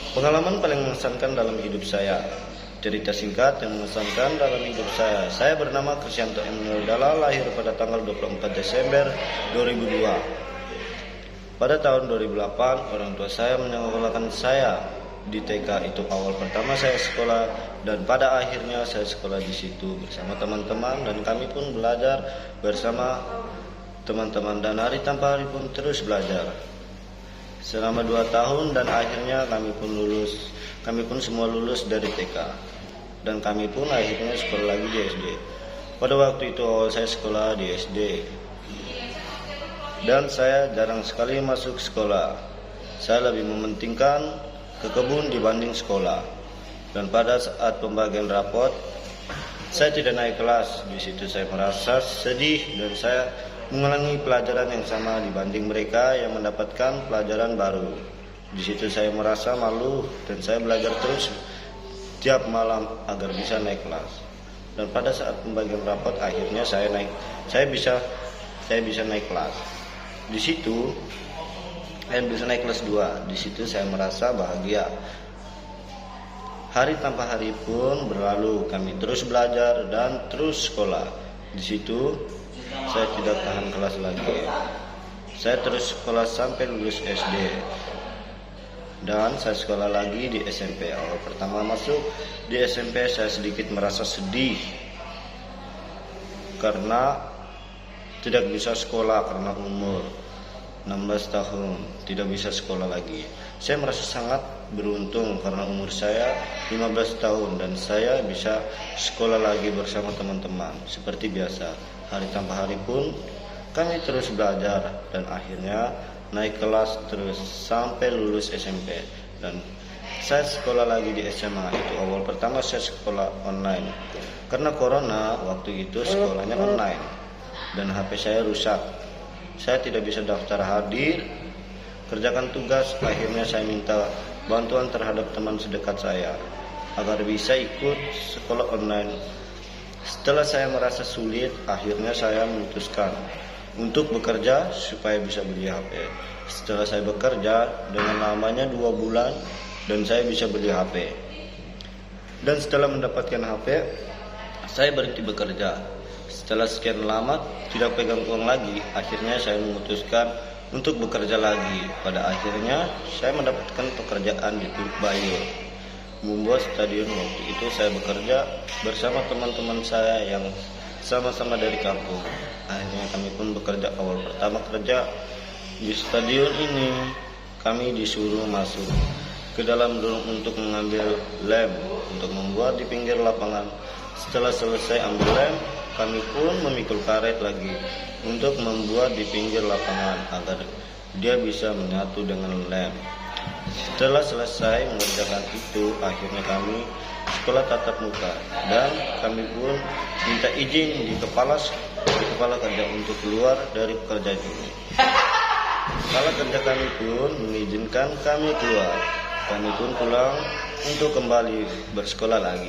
Pengalaman paling mengesankan dalam hidup saya. Cerita singkat yang mengesankan dalam hidup saya. Saya bernama Krisyanto Emmanuel Dalla, lahir pada tanggal 24 Desember 2002. Pada tahun 2008, orang tua saya menyekolahkan saya di TK. Itu awal pertama saya sekolah, dan pada akhirnya saya sekolah di situ bersama teman-teman, dan kami pun belajar bersama teman-teman, dan hari tanpa hari pun terus belajar selama 2 tahun, dan akhirnya kami pun semua lulus dari TK, dan kami pun akhirnya sekolah lagi di SD. Pada waktu itu awal saya sekolah di SD, dan saya jarang sekali masuk sekolah. Saya lebih mementingkan ke kebun dibanding sekolah, dan pada saat pembagian rapot saya tidak naik kelas. Di situ saya merasa sedih, dan saya mengulangi pelajaran yang sama dibanding mereka yang mendapatkan pelajaran baru. Di situ saya merasa malu, dan saya belajar terus tiap malam agar bisa naik kelas. Dan pada saat pembagian rapot akhirnya saya bisa naik kelas. Di situ saya bisa naik kelas 2. Di situ saya merasa bahagia. Hari tanpa hari pun berlalu, kami terus belajar dan terus sekolah. Di situ saya tidak tahan kelas lagi. Saya terus sekolah sampai lulus SD, dan saya sekolah lagi di SMP. Awal pertama masuk di SMP saya sedikit merasa sedih karena tidak bisa sekolah karena umur 16 tahun, tidak bisa sekolah lagi. Saya merasa sangat beruntung karena umur saya 15 tahun dan saya bisa sekolah lagi bersama teman-teman seperti biasa. Hari tanpa hari pun kami terus belajar, dan akhirnya naik kelas terus sampai lulus SMP, dan saya sekolah lagi di SMA. Itu awal pertama saya sekolah online karena corona. Waktu itu sekolahnya online dan HP saya rusak. Saya tidak bisa daftar hadir, kerjakan tugas. Akhirnya saya minta bantuan terhadap teman sedekat saya agar bisa ikut sekolah online. Setelah saya merasa sulit, akhirnya saya memutuskan untuk bekerja supaya bisa beli HP. Setelah saya bekerja dengan lamanya 2 bulan, dan saya bisa beli HP. Dan setelah mendapatkan HP, saya berhenti bekerja. Setelah sekian lama tidak pegang uang lagi, akhirnya saya memutuskan untuk bekerja lagi. Pada akhirnya saya mendapatkan pekerjaan di Teluk Bayo, membuat stadion. Waktu itu saya bekerja bersama teman-teman saya yang sama-sama dari kampung. Akhirnya kami pun bekerja. Awal pertama kerja di stadion ini, kami disuruh masuk ke dalam room untuk mengambil lem untuk membuat di pinggir lapangan. Setelah selesai ambil lem, kami pun memikul karet lagi untuk membuat di pinggir lapangan agar dia bisa menyatu dengan lem. Setelah selesai mengerjakan itu, akhirnya kami sekolah tatap muka, dan kami pun minta izin di kepala kerja untuk keluar dari pekerjaan ini. Kepala kerja kami pun mengizinkan kami keluar. Kami pun pulang untuk kembali bersekolah lagi.